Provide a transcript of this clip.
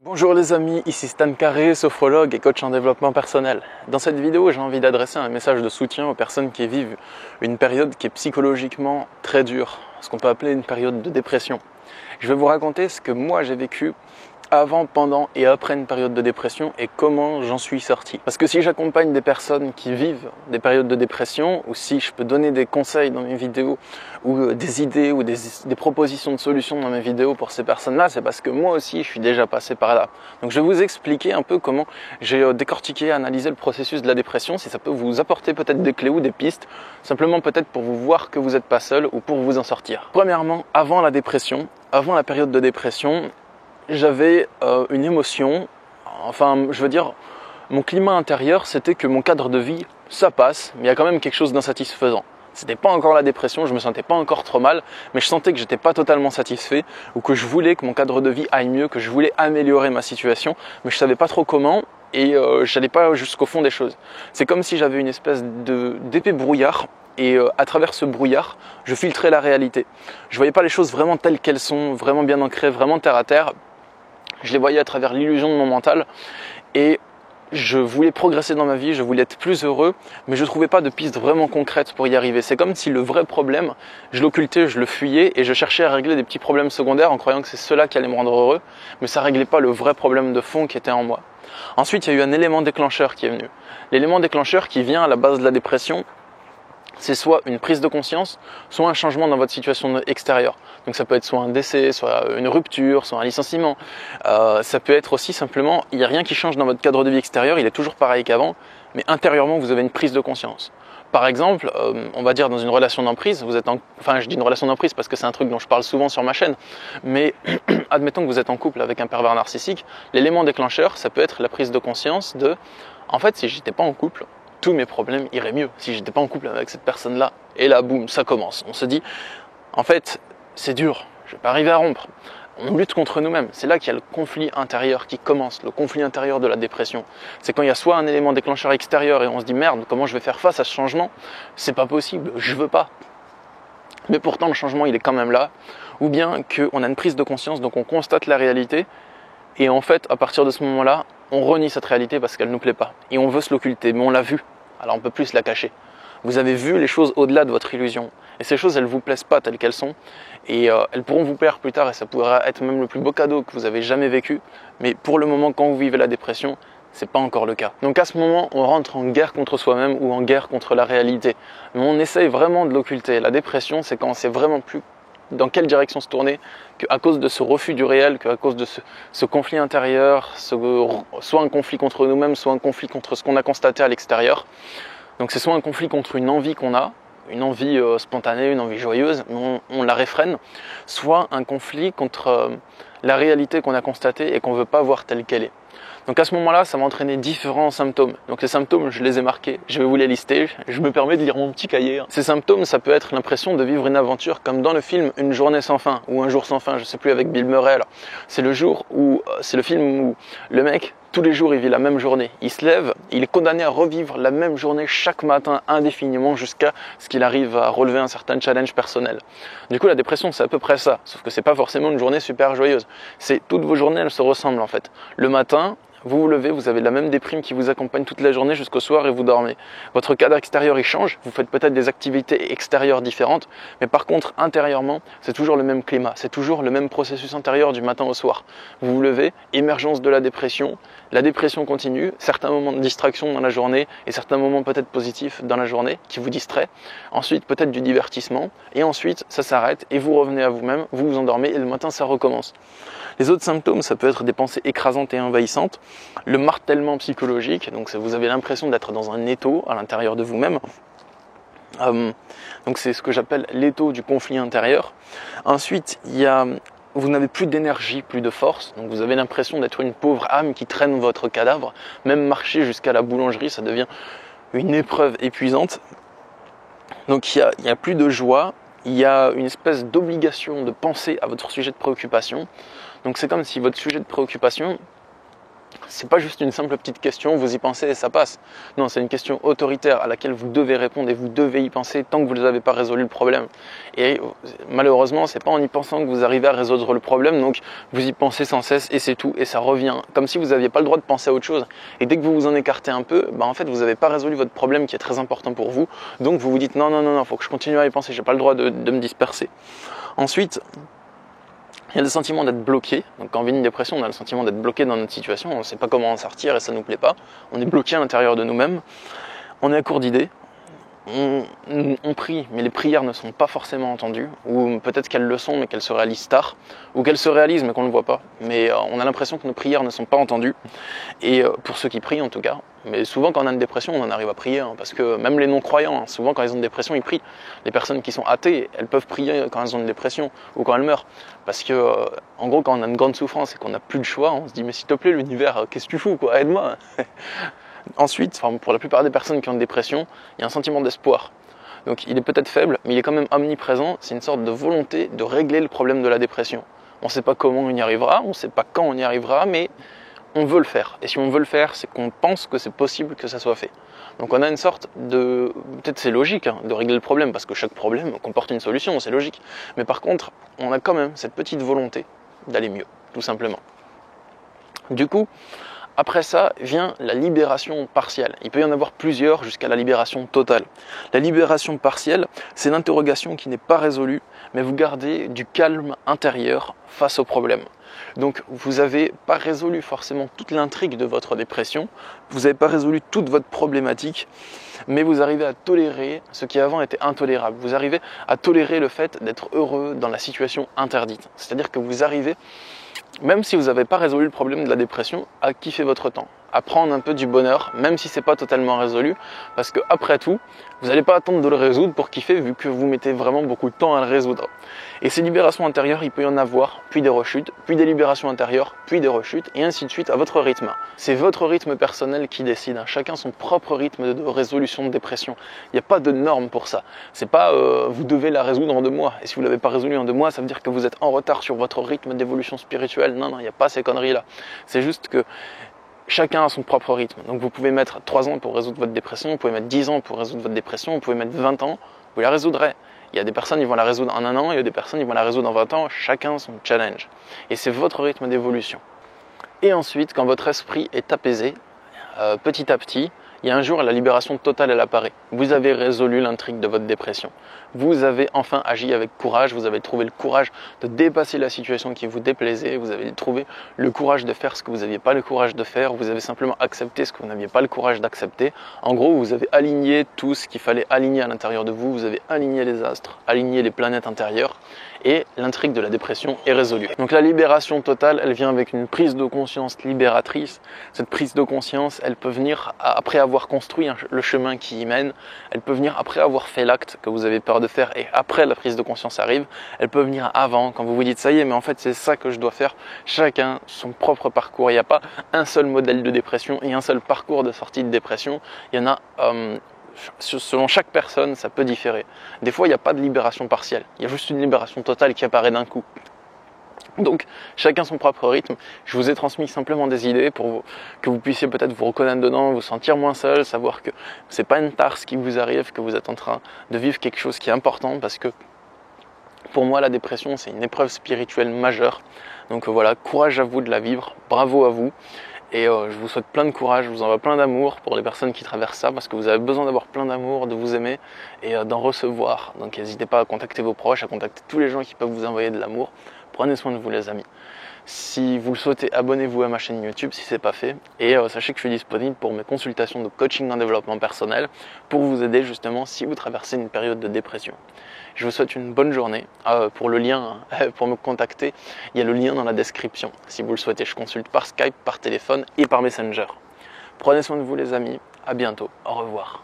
Bonjour les amis, ici Stan Carré, sophrologue et coach en développement personnel. Dans cette vidéo, j'ai envie d'adresser un message de soutien aux personnes qui vivent une période qui est psychologiquement très dure, ce qu'on peut appeler une période de dépression. Je vais vous raconter ce que moi j'ai vécu avant, pendant et après une période de dépression et comment j'en suis sorti. Parce que si j'accompagne des personnes qui vivent des périodes de dépression ou si je peux donner des conseils dans mes vidéos ou des idées ou des propositions de solutions dans mes vidéos pour ces personnes-là, c'est parce que moi aussi je suis déjà passé par là. Donc je vais vous expliquer un peu comment j'ai décortiqué, analysé le processus de la dépression, si ça peut vous apporter peut-être des clés ou des pistes, simplement peut-être pour vous voir que vous n'êtes pas seul ou pour vous en sortir. Premièrement, avant la dépression, avant la période de dépression, j'avais une émotion, enfin je veux dire, mon climat intérieur c'était que mon cadre de vie, ça passe, mais il y a quand même quelque chose d'insatisfaisant. C'était pas encore la dépression, je me sentais pas encore trop mal, mais je sentais que j'étais pas totalement satisfait ou que je voulais que mon cadre de vie aille mieux, que je voulais améliorer ma situation, mais je savais pas trop comment et j'allais pas jusqu'au fond des choses. C'est comme si j'avais une espèce d'épais brouillard. Et à travers ce brouillard, je filtrais la réalité. Je voyais pas les choses vraiment telles qu'elles sont, vraiment bien ancrées, vraiment terre à terre. Je les voyais à travers l'illusion de mon mental et je voulais progresser dans ma vie, je voulais être plus heureux, mais je ne trouvais pas de piste vraiment concrète pour y arriver. C'est comme si le vrai problème, je l'occultais, je le fuyais et je cherchais à régler des petits problèmes secondaires en croyant que c'est cela qui allait me rendre heureux, mais ça ne réglait pas le vrai problème de fond qui était en moi. Ensuite, il y a eu un élément déclencheur qui est venu. L'élément déclencheur qui vient à la base de la dépression, c'est soit une prise de conscience, soit un changement dans votre situation extérieure. Donc ça peut être soit un décès, soit une rupture, soit un licenciement. Ça peut être aussi simplement, il n'y a rien qui change dans votre cadre de vie extérieur, il est toujours pareil qu'avant, mais intérieurement vous avez une prise de conscience. Par exemple, on va dire dans une relation d'emprise, enfin je dis une relation d'emprise parce que c'est un truc dont je parle souvent sur ma chaîne, mais admettons que vous êtes en couple avec un pervers narcissique, l'élément déclencheur, ça peut être la prise de conscience de, en fait si j'étais pas en couple, tous mes problèmes iraient mieux si j'étais pas en couple avec cette personne-là. Et là, boum, ça commence. On se dit, en fait, c'est dur, je vais pas arriver à rompre. On lutte contre nous-mêmes. C'est là qu'il y a le conflit intérieur qui commence, le conflit intérieur de la dépression. C'est quand il y a soit un élément déclencheur extérieur et on se dit, merde, comment je vais faire face à ce changement? C'est pas possible, je veux pas. Mais pourtant, le changement, il est quand même là. Ou bien qu'on a une prise de conscience, donc on constate la réalité. Et en fait, à partir de ce moment-là, on renie cette réalité parce qu'elle ne nous plaît pas. Et on veut se l'occulter, mais on l'a vue. Alors on ne peut plus se la cacher. Vous avez vu les choses au-delà de votre illusion. Et ces choses, elles ne vous plaisent pas telles qu'elles sont. Et elles pourront vous plaire plus tard et ça pourra être même le plus beau cadeau que vous avez jamais vécu. Mais pour le moment, quand vous vivez la dépression, c'est pas encore le cas. Donc à ce moment, on rentre en guerre contre soi-même ou en guerre contre la réalité. Mais on essaye vraiment de l'occulter. La dépression, c'est quand on sait vraiment plus dans quelle direction se tourner, qu'à cause de ce refus du réel, qu'à cause de ce conflit intérieur, soit un conflit contre nous-mêmes, soit un conflit contre ce qu'on a constaté à l'extérieur. Donc c'est soit un conflit contre une envie qu'on a, une envie spontanée, une envie joyeuse, mais on la réfrène, soit un conflit contre la réalité qu'on a constatée et qu'on ne veut pas voir telle qu'elle est. Donc à ce moment-là, ça va entraîner différents symptômes. Donc les symptômes, je les ai marqués, je vais vous les lister, je me permets de lire mon petit cahier. Ces symptômes, ça peut être l'impression de vivre une aventure comme dans le film Une journée sans fin ou Un jour sans fin, je sais plus, avec Bill Murray. C'est le film où le mec, tous les jours, il vit la même journée. Il se lève, il est condamné à revivre la même journée chaque matin indéfiniment jusqu'à ce qu'il arrive à relever un certain challenge personnel. Du coup, la dépression, c'est à peu près ça, sauf que c'est pas forcément une journée super joyeuse. C'est toutes vos journées, elles se ressemblent en fait. Le matin, vous vous levez, vous avez la même déprime qui vous accompagne toute la journée jusqu'au soir et vous dormez. Votre cadre extérieur, il change, vous faites peut-être des activités extérieures différentes, mais par contre, intérieurement, c'est toujours le même climat, c'est toujours le même processus intérieur du matin au soir. Vous vous levez, émergence de la dépression continue, certains moments de distraction dans la journée et certains moments peut-être positifs dans la journée qui vous distraient, ensuite peut-être du divertissement, et ensuite ça s'arrête et vous revenez à vous-même, vous vous endormez et le matin ça recommence. Les autres symptômes, ça peut être des pensées écrasantes et envahissantes, le martèlement psychologique, donc vous avez l'impression d'être dans un étau à l'intérieur de vous-même. Donc c'est ce que j'appelle l'étau du conflit intérieur. Ensuite, vous n'avez plus d'énergie, plus de force, donc vous avez l'impression d'être une pauvre âme qui traîne votre cadavre. Même marcher jusqu'à la boulangerie, ça devient une épreuve épuisante. Donc il y a plus de joie, il y a une espèce d'obligation de penser à votre sujet de préoccupation. Donc c'est comme si votre sujet de préoccupation, C'est pas juste une simple petite question, vous y pensez et ça passe. Non, c'est une question autoritaire à laquelle vous devez répondre et vous devez y penser tant que vous n'avez pas résolu le problème. Et malheureusement, c'est pas en y pensant que vous arrivez à résoudre le problème, donc vous y pensez sans cesse et c'est tout, et ça revient. Comme si vous n'aviez pas le droit de penser à autre chose. Et dès que vous vous en écartez un peu, en fait, vous n'avez pas résolu votre problème qui est très important pour vous. Donc vous vous dites non, faut que je continue à y penser, j'ai pas le droit de me disperser. Ensuite, il y a le sentiment d'être bloqué. Donc quand on vit une dépression, on a le sentiment d'être bloqué dans notre situation, on ne sait pas comment en sortir et ça ne nous plaît pas. On est bloqué à l'intérieur de nous-mêmes, on est à court d'idées, on prie, mais les prières ne sont pas forcément entendues, ou peut-être qu'elles le sont, mais qu'elles se réalisent tard, ou qu'elles se réalisent, mais qu'on ne le voit pas. Mais on a l'impression que nos prières ne sont pas entendues, et pour ceux qui prient en tout cas. Mais souvent quand on a une dépression, on en arrive à prier, parce que même les non-croyants, souvent quand ils ont une dépression, ils prient. Les personnes qui sont athées, elles peuvent prier quand elles ont une dépression, ou quand elles meurent. Parce que, en gros, quand on a une grande souffrance et qu'on n'a plus le choix, on se dit, mais s'il te plaît l'univers, qu'est-ce que tu fous, quoi, aide-moi. Ensuite, pour la plupart des personnes qui ont une dépression, il y a un sentiment d'espoir. Donc il est peut-être faible, mais il est quand même omniprésent. C'est une sorte de volonté de régler le problème de la dépression. On ne sait pas comment on y arrivera, on ne sait pas quand on y arrivera, mais on veut le faire. Et si on veut le faire, c'est qu'on pense que c'est possible que ça soit fait. Donc on a une sorte de... Peut-être c'est logique de régler le problème, parce que chaque problème comporte une solution, c'est logique. Mais par contre, on a quand même cette petite volonté d'aller mieux, tout simplement. Du coup, après ça vient la libération partielle. Il peut y en avoir plusieurs jusqu'à la libération totale. La libération partielle, c'est l'interrogation qui n'est pas résolue, mais vous gardez du calme intérieur face au problème. Donc vous n'avez pas résolu forcément toute l'intrigue de votre dépression, vous n'avez pas résolu toute votre problématique, mais vous arrivez à tolérer ce qui avant était intolérable. Vous arrivez à tolérer le fait d'être heureux dans la situation interdite. C'est-à-dire que vous arrivez, même si vous n'avez pas résolu le problème de la dépression, à kiffer votre temps, à prendre un peu du bonheur, même si ce n'est pas totalement résolu, parce qu'après tout, vous n'allez pas attendre de le résoudre pour kiffer, vu que vous mettez vraiment beaucoup de temps à le résoudre. Et ces libérations intérieures, il peut y en avoir, puis des rechutes, puis des libérations intérieures, puis des rechutes, et ainsi de suite à votre rythme. C'est votre rythme personnel qui décide, chacun son propre rythme de résolution de dépression. Il n'y a pas de norme pour ça. C'est pas vous devez la résoudre en 2 mois, et si vous ne l'avez pas résolue en 2 mois, ça veut dire que vous êtes en retard sur votre rythme d'évolution spirituelle. Non, il n'y a pas ces conneries-là. C'est juste que chacun a son propre rythme. Donc vous pouvez mettre 3 ans pour résoudre votre dépression, vous pouvez mettre 10 ans pour résoudre votre dépression, vous pouvez mettre 20 ans, vous la résoudrez. Il y a des personnes qui vont la résoudre en 1 an, il y a des personnes qui vont la résoudre en 20 ans, chacun son challenge. Et c'est votre rythme d'évolution. Et ensuite, quand votre esprit est apaisé, petit à petit, il y a un jour, la libération totale, elle apparaît. Vous avez résolu l'intrigue de votre dépression. Vous avez enfin agi avec courage, vous avez trouvé le courage de dépasser la situation qui vous déplaisait, vous avez trouvé le courage de faire ce que vous n'aviez pas le courage de faire, vous avez simplement accepté ce que vous n'aviez pas le courage d'accepter. En gros, vous avez aligné tout ce qu'il fallait aligner à l'intérieur de vous, vous avez aligné les astres, aligné les planètes intérieures, et l'intrigue de la dépression est résolue. Donc la libération totale, elle vient avec une prise de conscience libératrice. Cette prise de conscience, elle peut venir après avoir construit le chemin qui y mène, elle peut venir après avoir fait l'acte que vous avez peur de faire et après la prise de conscience arrive, elle peut venir avant, quand vous vous dites ça y est, mais en fait c'est ça que je dois faire. Chacun son propre parcours, il n'y a pas un seul modèle de dépression et un seul parcours de sortie de dépression, il y en a... selon chaque personne, ça peut différer. Des fois, il n'y a pas de libération partielle. Il y a juste une libération totale qui apparaît d'un coup. Donc, chacun son propre rythme. Je vous ai transmis simplement des idées pour que vous puissiez peut-être vous reconnaître dedans, vous sentir moins seul, savoir que c'est pas une tare ce qui vous arrive, que vous êtes en train de vivre quelque chose qui est important, parce que pour moi, la dépression, c'est une épreuve spirituelle majeure. Donc voilà, courage à vous de la vivre, bravo à vous. Et je vous souhaite plein de courage, je vous envoie plein d'amour pour les personnes qui traversent ça, parce que vous avez besoin d'avoir plein d'amour, de vous aimer et d'en recevoir. Donc n'hésitez pas à contacter vos proches, à contacter tous les gens qui peuvent vous envoyer de l'amour. Prenez soin de vous les amis. Si vous le souhaitez, abonnez-vous à ma chaîne YouTube si ce n'est pas fait. Et sachez que je suis disponible pour mes consultations de coaching en développement personnel pour vous aider justement si vous traversez une période de dépression. Je vous souhaite une bonne journée. Pour le lien, pour me contacter, il y a le lien dans la description. Si vous le souhaitez, je consulte par Skype, par téléphone et par Messenger. Prenez soin de vous les amis. À bientôt. Au revoir.